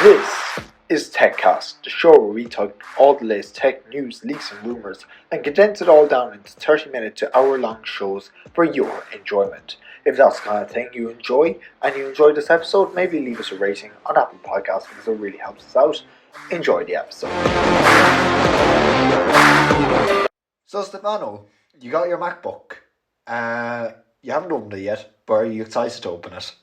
This is TechCast, the show where we talk all the latest tech news, leaks and rumours and condense it all down into 30-minute to hour-long shows for your enjoyment. If that's the kind of thing you enjoy and you enjoyed this episode, maybe leave us a rating on Apple Podcasts because it really helps us out. Enjoy the episode. So Stefano, you got your MacBook. You haven't opened it yet, but are you excited to open it?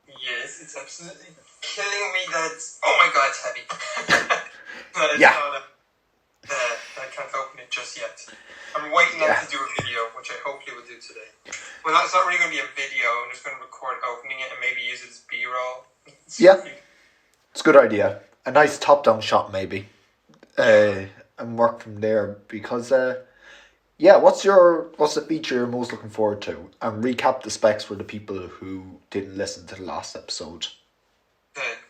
Yes, it's absolutely killing me that it's... Oh my god, it's heavy. I can't open it just yet. I'm waiting on to do a video, which I hopefully will do today. Well, it's not really going to be a video. I'm just going to record opening it and maybe use it as B-roll. It's a good idea. A nice top-down shot, maybe. And work from there because... what's the feature you're most looking forward to? And recap the specs for the people who didn't listen to the last episode.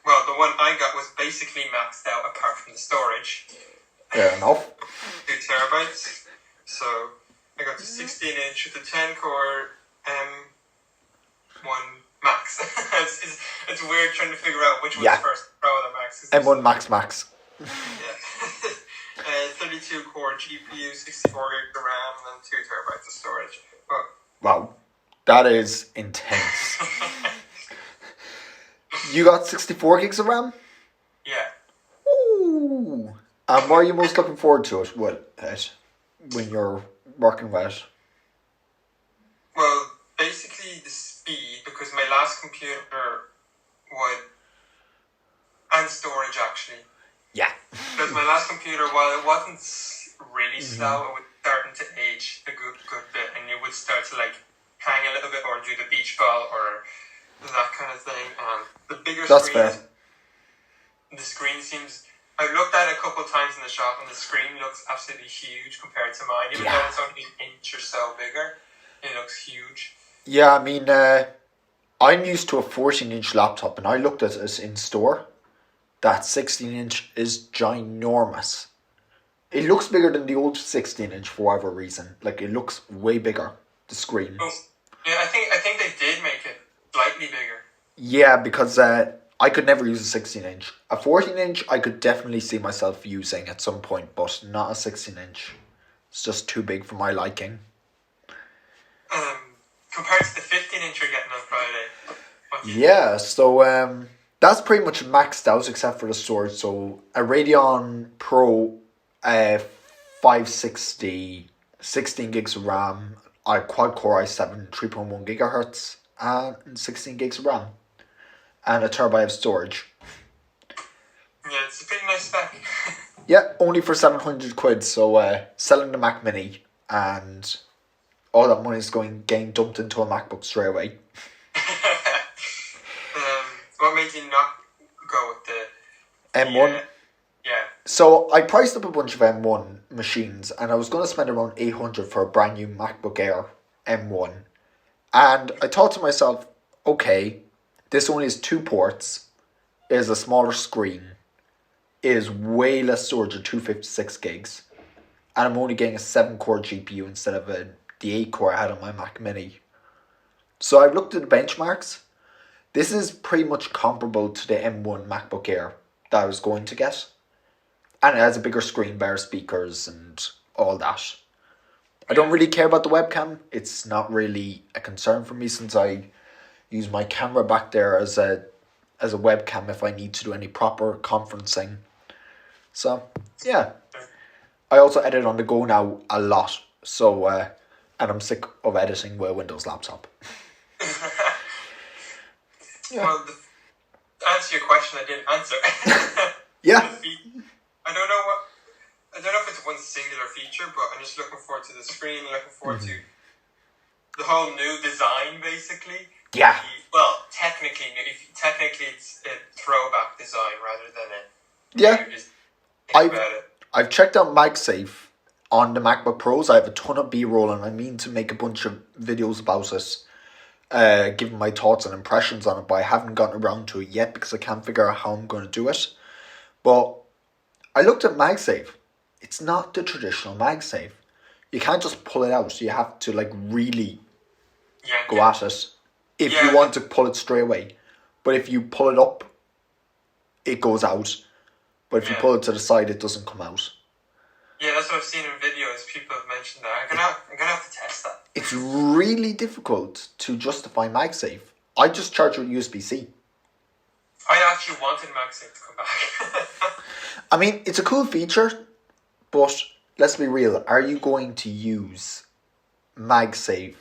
Well, the one I got was basically maxed out apart from the storage. Fair enough. 2 terabytes. So I got the 16-inch with the 10-core M1 Max. it's weird trying to figure out which one's first, Pro or the Max. M1 Max. Yeah. 32-core GPU, 64 gigs of RAM, and then 2 terabytes of storage. Wow, that is intense. You got 64 gigs of RAM? Yeah. Ooh. And what are you most looking forward to it when you're working with it? Well, basically the speed, because my last computer and storage actually. Yeah. Because my last computer, while it wasn't really slow, it was starting to age a good bit, and it would start to hang a little bit, or do the beach ball, or that kind of thing. And the bigger screen, the screen seems. I looked at it a couple of times in the shop, and the screen looks absolutely huge compared to mine. Even though it's only an inch or so bigger, it looks huge. Yeah, I mean, I'm used to a 14-inch laptop, and I looked at it in store. That 16-inch is ginormous. It looks bigger than the old 16-inch for whatever reason. It looks way bigger, the screen. Oh, yeah, I think they did make it slightly bigger. Yeah, because I could never use a 16-inch. A 14-inch I could definitely see myself using at some point, but not a 16-inch. It's just too big for my liking. Compared to the 15-inch you're getting on Friday. Yeah, so... that's pretty much maxed out except for the storage. So a Radeon Pro 560, 16 gigs of RAM, a quad-core i7, 3.1 gigahertz, and 16 gigs of RAM, and a terabyte of storage. Yeah, it's a pretty nice spec. Yeah, only for 700 quid. So selling the Mac Mini, and all that money is getting dumped into a MacBook straight away. What made you not go with the M1? Yeah. So I priced up a bunch of M1 machines, and I was going to spend around 800 for a brand new MacBook Air M1. And I thought to myself, okay, this only has 2 ports, is a smaller screen, is way less storage at 256 gigs, and I'm only getting a 7-core GPU instead of the 8-core I had on my Mac Mini. So I've looked at the benchmarks. This is pretty much comparable to the M1 MacBook Air that I was going to get. And it has a bigger screen, better speakers and all that. I don't really care about the webcam. It's not really a concern for me since I use my camera back there as a webcam if I need to do any proper conferencing. So, yeah. I also edit on the go now a lot. So, and I'm sick of editing with a Windows laptop. Yeah. Well, to answer your question, I didn't answer. Yeah. I don't know if it's one singular feature, but I'm just looking forward to the screen, looking forward to the whole new design, basically. Yeah. Technically it's a throwback design rather than a... Yeah. I've checked out MagSafe on the MacBook Pros. I have a ton of B-roll, and I mean to make a bunch of videos about it. Giving my thoughts and impressions on it, but I haven't gotten around to it yet because I can't figure out how I'm going to do it. But I looked at MagSafe. It's not the traditional MagSafe. You can't just pull it out. You have to really go at it if you want to pull it straight away. But if you pull it up it goes out. But if you pull it to the side, it doesn't come out. Yeah, that's what I've seen in videos. People have mentioned that. I'm gonna have to test that. It's really difficult to justify MagSafe. I just charge with USB-C. I actually wanted MagSafe to come back. I mean, it's a cool feature, but let's be real. Are you going to use MagSafe?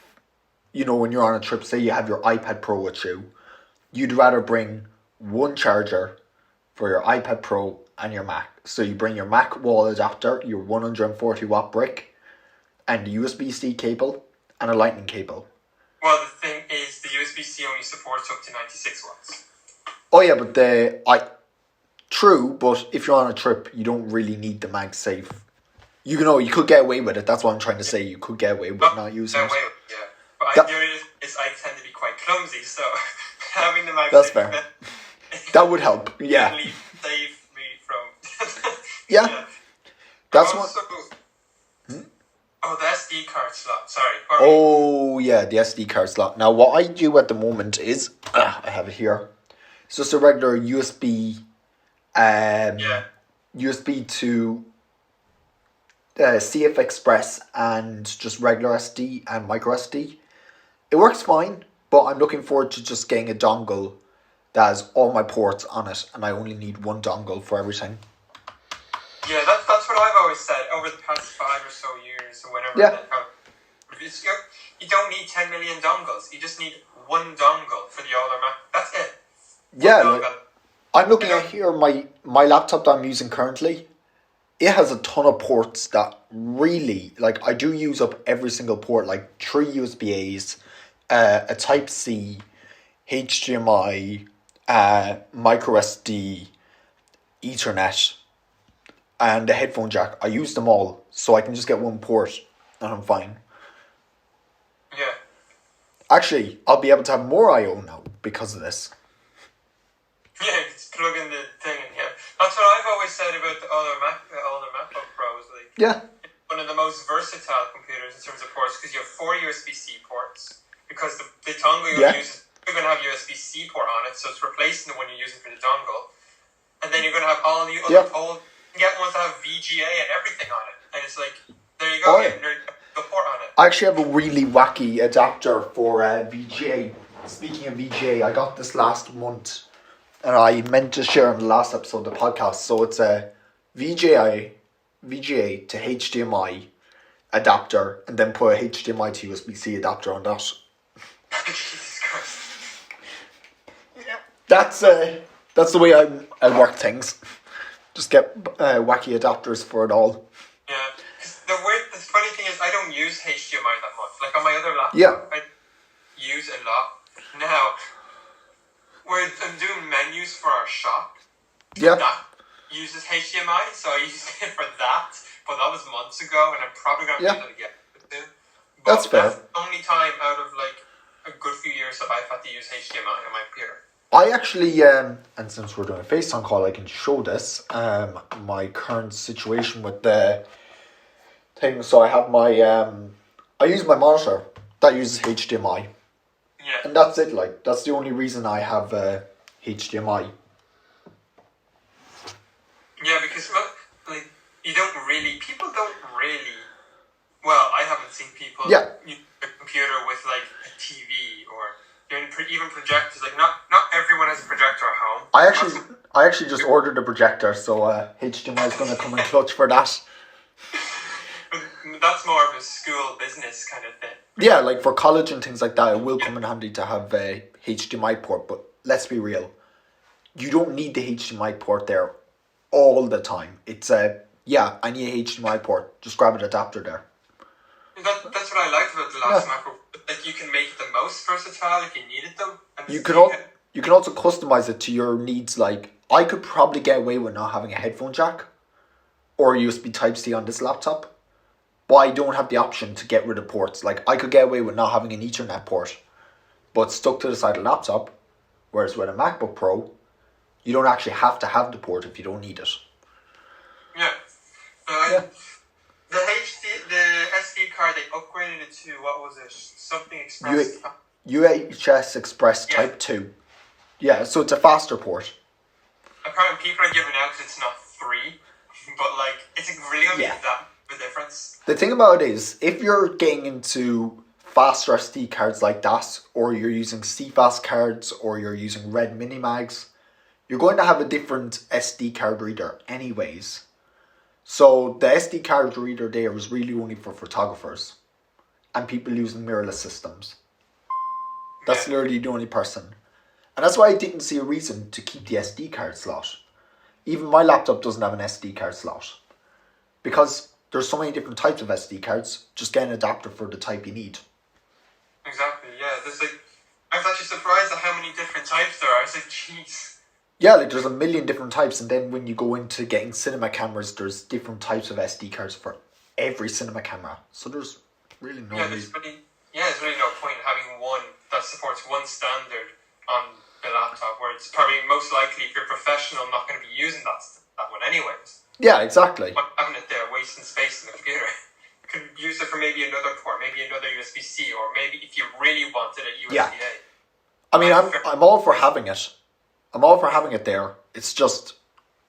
You know, when you're on a trip, say you have your iPad Pro with you, you'd rather bring one charger for your iPad Pro and your Mac. So you bring your Mac wall adapter, your 140 watt brick, and the USB-C cable and a lightning cable. Well, the thing is, the USB-C only supports up to 96 watts. Oh yeah, but true, but if you're on a trip, you don't really need the MagSafe. You could get away with it. That's what I'm trying to say. You could get away with not using it. Yeah. But the only is I tend to be quite clumsy, so having the MagSafe... That's fair. That would help, yeah. Save me from... yeah. That's what... Oh, the SD card slot. Sorry. Oh, yeah, the SD card slot. Now, what I do at the moment is... I have it here. It's just a regular USB... USB to... CF Express and just regular SD and micro SD. It works fine, but I'm looking forward to just getting a dongle that has all my ports on it, and I only need one dongle for everything. Yeah, that's what I've always said over the past 5 or so years, or whenever. Yeah. You don't need 10 million dongles. You just need one dongle for the older Mac. That's it. Yeah, I'm looking at here my laptop that I'm using currently. It has a ton of ports that really, I do use up every single port, 3 USB-As, a Type-C, HDMI, micro SD, Ethernet, and a headphone jack. I use them all, so I can just get one port, and I'm fine. Yeah. Actually, I'll be able to have more I/O now because of this. Yeah, just plug in the thing in here. That's what I've always said about the older MacBook Pros. Yeah. One of the most versatile computers in terms of ports, because you have 4 USB-C ports. Because the dongle you're using, you're going to have USB-C port on it, so it's replacing the one you're using for the dongle. And then you're going to have all the other old, you get ones that have VGA and everything on it. And it's there you go, the port on it. I actually have a really wacky adapter for VGA. Speaking of VGA, I got this last month. And I meant to share in the last episode of the podcast. So it's a VGA to HDMI adapter, and then put a HDMI to USB-C adapter on that. Jesus Christ. Yeah. That's the way I work things. Just get wacky adapters for it all. Yeah. The funny thing is, I don't use HDMI that much. On my other laptop, I use a lot. Now, where I'm doing menus for our shop, that uses HDMI, so I used it for that, but that was months ago, and I'm probably going to have to do that again. But that's fair. That's the only time out of a good few years that I've had to use HDMI on my computer. I actually, and since we're doing a FaceTime call, I can show this, my current situation with the thing. So I have I use my monitor, that uses HDMI. Yeah. And that's it, that's the only reason I have HDMI. Yeah, because people don't really, well, I haven't seen people use a computer with a TV or even projectors. Not everyone has a projector at home. I actually just ordered a projector, so HDMI is going to come in clutch for that. That's more of a school business kind of thing. Yeah, for college and things like that, it will come in handy to have a HDMI port. But let's be real, you don't need the HDMI port there all the time. It's I need a HDMI port. Just grab an adapter there. That's what I liked about the last MacBook. You can make it the most versatile if you needed them. You can also customize it to your needs. I could probably get away with not having a headphone jack or USB Type-C on this laptop. But I don't have the option to get rid of ports. I could get away with not having an Ethernet port, but stuck to the side of the laptop. Whereas with a MacBook Pro, you don't actually have to have the port if you don't need it. Yeah. The SD card, they upgraded it to, what was it? Something Express. UHS Express Type 2. Yeah, so it's a faster port. apparently people are giving out because it's not free, but like it's really only Yeah. that the difference. The thing about it is, if you're getting into faster SD cards like that, or you're using CFast cards, or you're using Red Minimags, you're going to have a different SD card reader anyways. So the SD card reader there is really only for photographers and people using mirrorless systems. That's literally the only person. And that's why I didn't see a reason to keep the SD card slot. Even my laptop doesn't have an SD card slot. Because there's so many different types of SD cards, just get an adapter for the type you need. Exactly, yeah. There's like, I was actually surprised at how many different types there are. I was like, jeez. Yeah, like there's a million different types, and then when you go into getting cinema cameras, there's different types of SD cards for every cinema camera. So there's really no reason. There's really no point in having one that supports one standard on the laptop, where it's probably most likely, if you're professional, not going to be using that one anyways. Yeah, exactly. Having it there, wasting space in the computer. You could use it for maybe another port, maybe another USB-C, or maybe if you really wanted a USB-A. Yeah. I mean, I'm all for having it. I'm all for having it there. It's just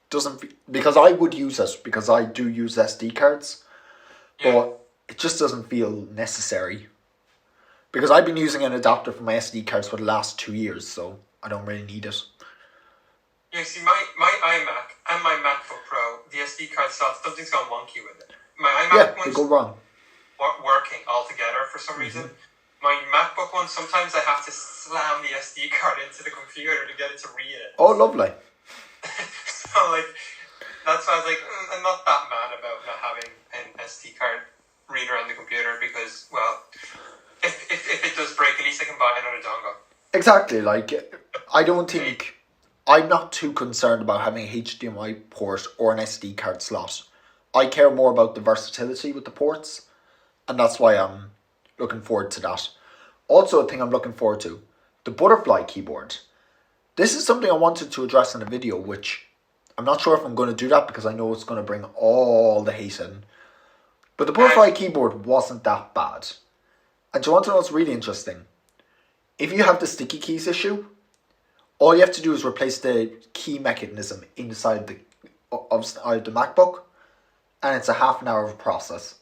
doesn't because I would use it because I do use SD cards, but it just doesn't feel necessary. Because I've been using an adapter for my SD cards for the last 2 years, so I don't really need it. Yeah, see, my iMac and my MacBook Pro, the SD card slots, something's gone wonky with it. My iMac they go wrong. Working altogether for some reason. My MacBook one, sometimes I have to slam the SD card into the computer to get it to read it. Oh, lovely. So, like, that's why I was like, I'm not that mad about not having an SD card reader on the computer because, well, if it does break, at least I can buy another dongle. Exactly, like, I don't think... I'm not too concerned about having a HDMI port or an SD card slot. I care more about the versatility with the ports, and that's why I'm looking forward to that. Also, a thing I'm looking forward to, the butterfly keyboard. This is something I wanted to address in a video, which I'm not sure if I'm going to do that because I know it's going to bring all the hate in. But the butterfly keyboard wasn't that bad. And do you want to know what's really interesting? If you have the sticky keys issue, all you have to do is replace the key mechanism inside the MacBook, and it's a half an hour of a process.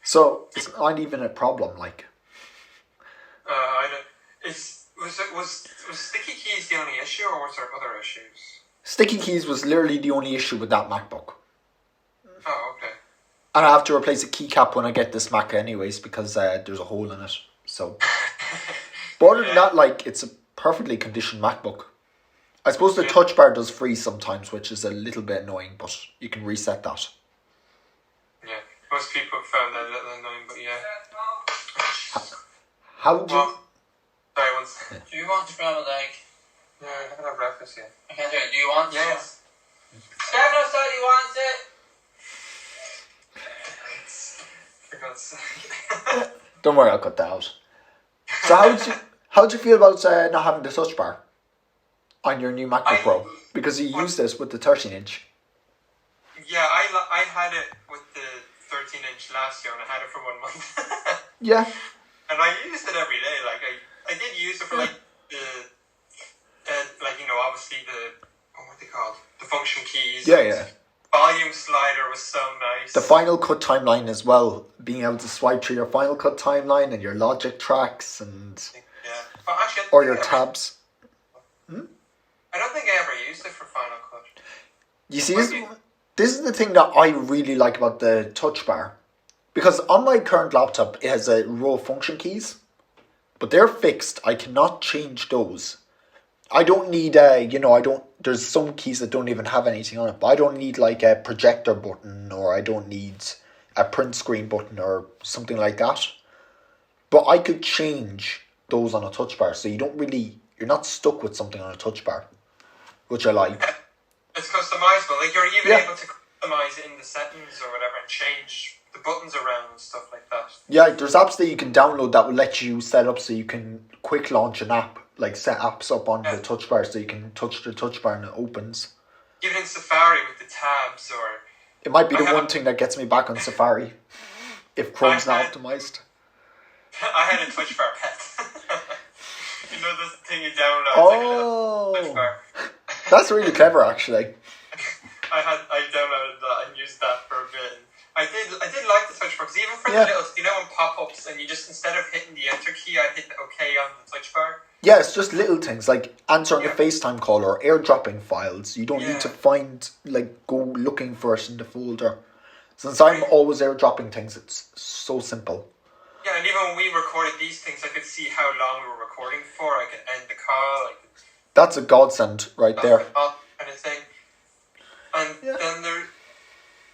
So it's not even a problem. Like, I don't. Was sticky keys the only issue, or was there other issues? Sticky keys was literally the only issue with that MacBook. Oh, okay. And I have to replace a keycap when I get this Mac anyways because there's a hole in it. So, but other than that, like, it's a perfectly conditioned MacBook. I suppose the touch bar does freeze sometimes, which is a little bit annoying, but you can reset that. Yeah, most people found that a little annoying, but yeah. How would you... Sorry, one second. Do you want to grab a leg? No, I haven't had breakfast yet. I can't do it. Do you want Yes. Stefano said he wants it. For God's sake. Don't worry, I'll cut that out. So how'd you feel about not having the touch bar on your new MacBook Pro? Because you used this with the 13-inch. Yeah, I had it with the 13-inch last year, and I had it for 1 month. Yeah. And I used it every day. Like I did use it for like the obviously what they called, the function keys. Yeah. Volume slider was so nice. The Final Cut timeline as well, being able to swipe through your Final Cut timeline and your Logic tracks and or your tabs. I don't think I ever used it for Final Cut. You see, this is the thing that I really like about the touch bar. Because on my current laptop, it has a row of function keys. But they're fixed. I cannot change those. I don't need there's some keys that don't even have anything on it. But I don't need like a projector button, or I don't need a print screen button or something like that. But I could change those on a touch bar. So you're not stuck with something on a touch bar. Which I like. It's customizable. Like, you're even able to customize it in the settings or whatever and change the buttons around and stuff like that. Yeah, there's apps that you can download that will let you set up so you can quick launch an app, like set apps up on the touch bar so you can touch the touch bar and it opens. Even in Safari with the tabs, or... It might be the one thing that gets me back on Safari, if Chrome's not optimized. I had a touch bar pet. You know this thing you download? Oh! Like a touch bar. That's really clever, actually. I downloaded that and used that for a bit. I did like the touch bar because even for Yeah. the little, when pop-ups and you just instead of hitting the enter key, I hit the OK on the touch bar. Yeah, it's just little things like answering Yeah. a FaceTime call or airdropping files. You don't need to Yeah. go looking for it in the folder. Since I'm always airdropping things, it's so simple. Yeah, and even when we recorded these things, I could see how long we were recording for. I could end the call. That's a godsend right there. Kind of thing. And then there,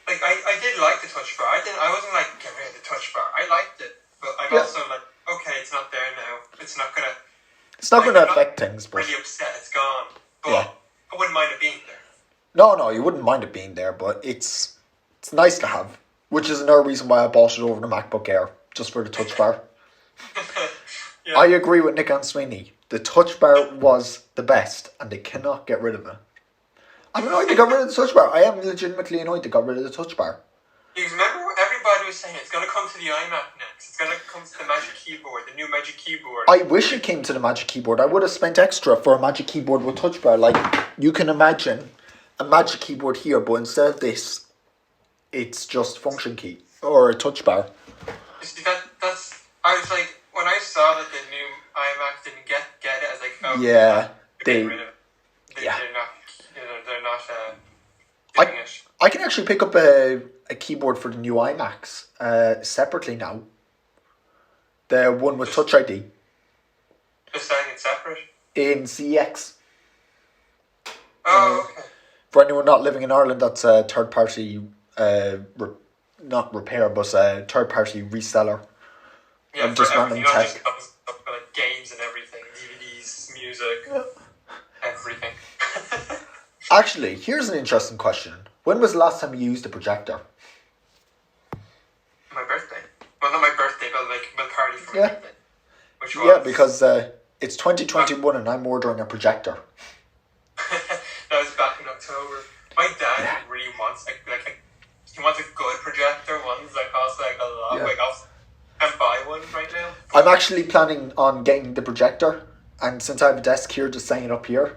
I did like the touch bar. I wasn't like, get rid of the touch bar. I liked it, but I'm also like, okay, it's not there now. It's not gonna affect things, but really upset it's gone. But yeah. I wouldn't mind it being there. No, you wouldn't mind it being there, but it's nice to have, which is another reason why I bought it over the MacBook Air, just for the touch bar. Yeah. I agree with Nick and Sweeney. The touch bar was the best, and they cannot get rid of it. I'm annoyed they got rid of the touch bar. I am legitimately annoyed they got rid of the touch bar. Because remember what everybody was saying, it's going to come to the iMac next. It's going to come to the Magic Keyboard, the new Magic Keyboard. I wish it came to the Magic Keyboard. I would have spent extra for a Magic Keyboard with touch bar. Like, you can imagine a Magic Keyboard here, but instead of this, it's just function key or a touch bar. You see, that's... I was like, when I saw that the new iMac didn't get it, I was like, oh, yeah, they're rid of it. They're not doing it. I can actually pick up a keyboard for the new iMacs separately now. The one with Touch ID. Just selling it separate? In CX. Oh, okay. For anyone not living in Ireland, that's a third party, not repair, but a third party reseller. Yeah, I'm just random tech. Just comes up with like games and everything, DVDs, music, everything. Actually, here's an interesting question. When was the last time you used a projector? My birthday. Well, not my birthday, but like my party for my birthday. Which was... Yeah, because it's 2021 and I'm ordering a projector. That was back in October. My dad really wants he wants a good projector. One's like cost like a lot. Yeah. Like I can't buy one right now. I'm actually planning on getting the projector, and since I have a desk here, just setting it up here,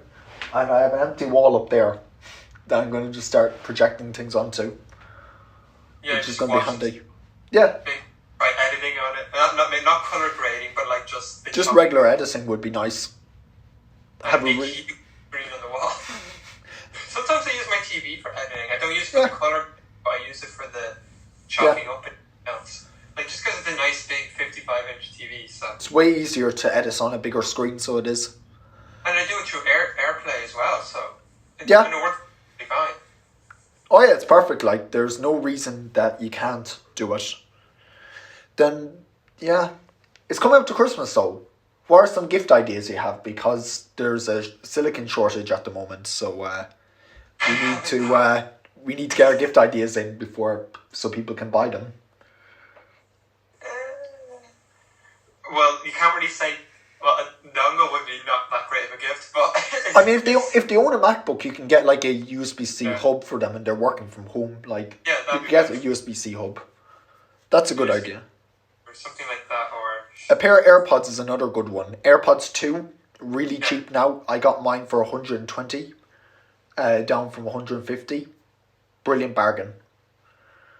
and I have an empty wall up there that I'm going to just start projecting things onto, which is going to be handy. Yeah. By editing on it, not color grading, but like just regular editing would be nice. Have a TV screen on the wall. Sometimes I use my TV for editing. I don't use it for the color, but I use it for the chopping up and else. Like just because it's a nice big 55-inch TV, so it's way easier to edit on a bigger screen, so it is. And I do it through AirPlay as well, so it works pretty fine. Oh yeah, it's perfect. Like there's no reason that you can't do it. Then it's coming up to Christmas though. What are some gift ideas you have? Because there's a silicon shortage at the moment, so we need to get our gift ideas in before so people can buy them. Well, you can't really say. Well, a dongle would be not that great of a gift, but I mean, if they own a MacBook, you can get like a USB-C hub for them, and they're working from home. Like you can get a USB-C hub. That's a good idea. Or something like that, or a pair of AirPods is another good one. AirPods 2, really cheap now. I got mine for 120, down from 150. Brilliant bargain.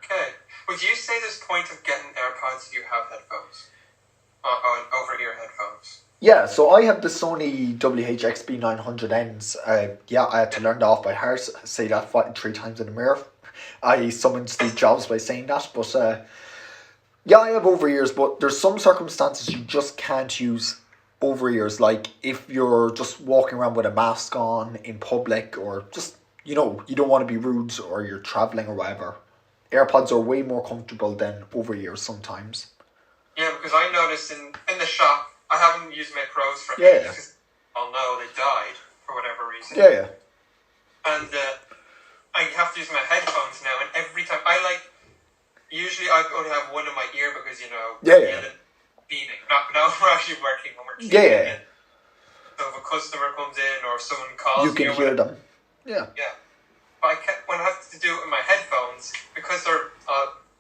Okay. Would you say there's point of getting AirPods if you have headphones? On over-ear headphones? Yeah, so I have the Sony WH-XB900Ns. I had to learn that off by heart. Say that 3 times in the mirror. I summoned Steve Jobs by saying that, but I have over-ears, but there's some circumstances you just can't use over-ears, like if you're just walking around with a mask on in public, or just, you don't want to be rude, or you're travelling or whatever. AirPods are way more comfortable than over-ears sometimes. Yeah, because I noticed in the shop, I haven't used my Pros for ages, because I'll know they died for whatever reason. Yeah. And I have to use my headphones now, and every time, usually I only have one in my ear because, beaming. Not when we're actually working, when we're keeping it. So if a customer comes in or someone calls you can hear them. Yeah. But when I have to do it with my headphones, because they're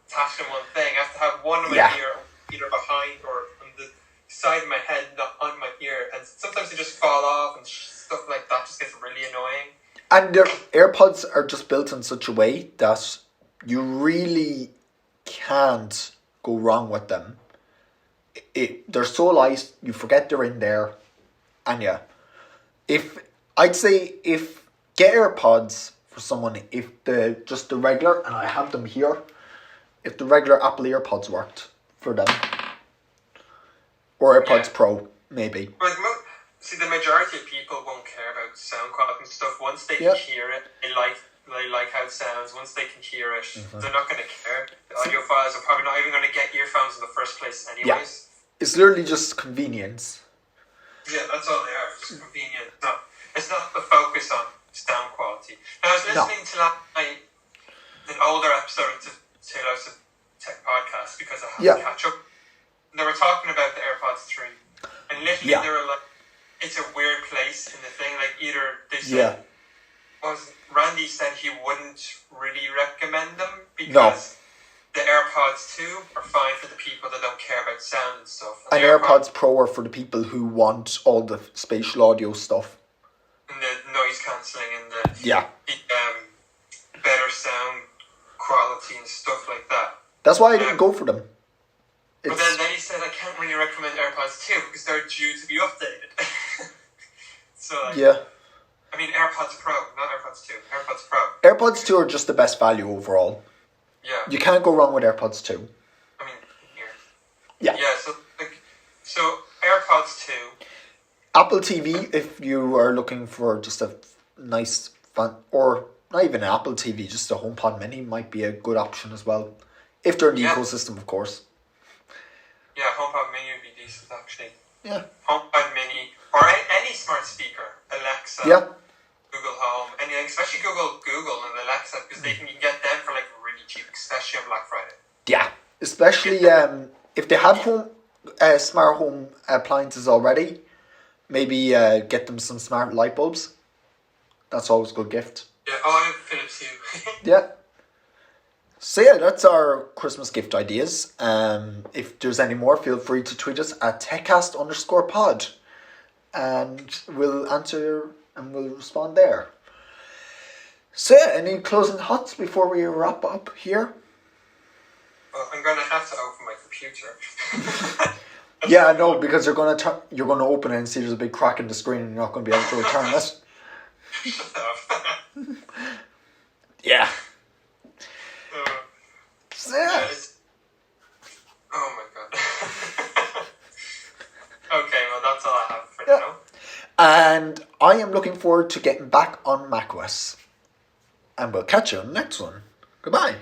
attached to one thing, I have to have one in my ear, either behind or on the side of my head, not on my ear. And sometimes they just fall off and stuff like that just gets really annoying. And their AirPods are just built in such a way that you really can't go wrong with them. They're so light, you forget they're in there. And yeah, I'd say get AirPods for someone, if the regular, and I have them here, if the regular Apple AirPods worked for them. Or AirPods Pro, maybe. Well, see, the majority of people won't care about sound quality and stuff. Once they can hear it, they like how it sounds. Once they can hear it, they're not going to care. The audiophiles are probably not even going to get earphones in the first place anyways. Yeah. It's literally just convenience. Yeah, that's all they are. Just convenient. It's not the focus on sound quality. Now, I was listening to an older episode of the Taylor's Tech Podcast because I had to catch up. They were talking about the AirPods 3. And literally they were like, it's a weird place in the thing. Like, either they said, Randy said he wouldn't really recommend them because the AirPods 2 are fine for the people that don't care about sound and stuff. And AirPods Pro are for the people who want all the spatial audio stuff. And the noise cancelling and the better sound quality and stuff like that. That's why I didn't go for them. But then he said I can't really recommend AirPods 2 because they're due to be updated. So I mean AirPods Pro, not AirPods 2. AirPods Pro. AirPods 2 are just the best value overall. Yeah. You can't go wrong with AirPods 2. I mean, here. Yeah. Yeah, so AirPods 2. Apple TV, if you are looking for just a nice fun, or not even an Apple TV, just a HomePod Mini might be a good option as well. If they're in the ecosystem, of course. Yeah, HomePod Mini would be decent actually. Yeah. HomePod Mini, or any smart speaker, Alexa, Google Home, anything, especially Google and Alexa, because you can get them for like really cheap, especially on Black Friday. Yeah, especially if they have smart home appliances already, maybe get them some smart light bulbs. That's always a good gift. Yeah, I have Philips Hue. Yeah. So yeah, that's our Christmas gift ideas. If there's any more, feel free to tweet us at techcast_pod. And we'll answer and we'll respond there. So yeah, any closing thoughts before we wrap up here? Well, I'm going to have to open my computer. Yeah, I know, because you're going to open it and see there's a big crack in the screen and you're not going to be able to return it. Yeah. So, yeah. Oh my god. Okay, well that's all I have for now. And I am looking forward to getting back on macOS. And we'll catch you on the next one. Goodbye.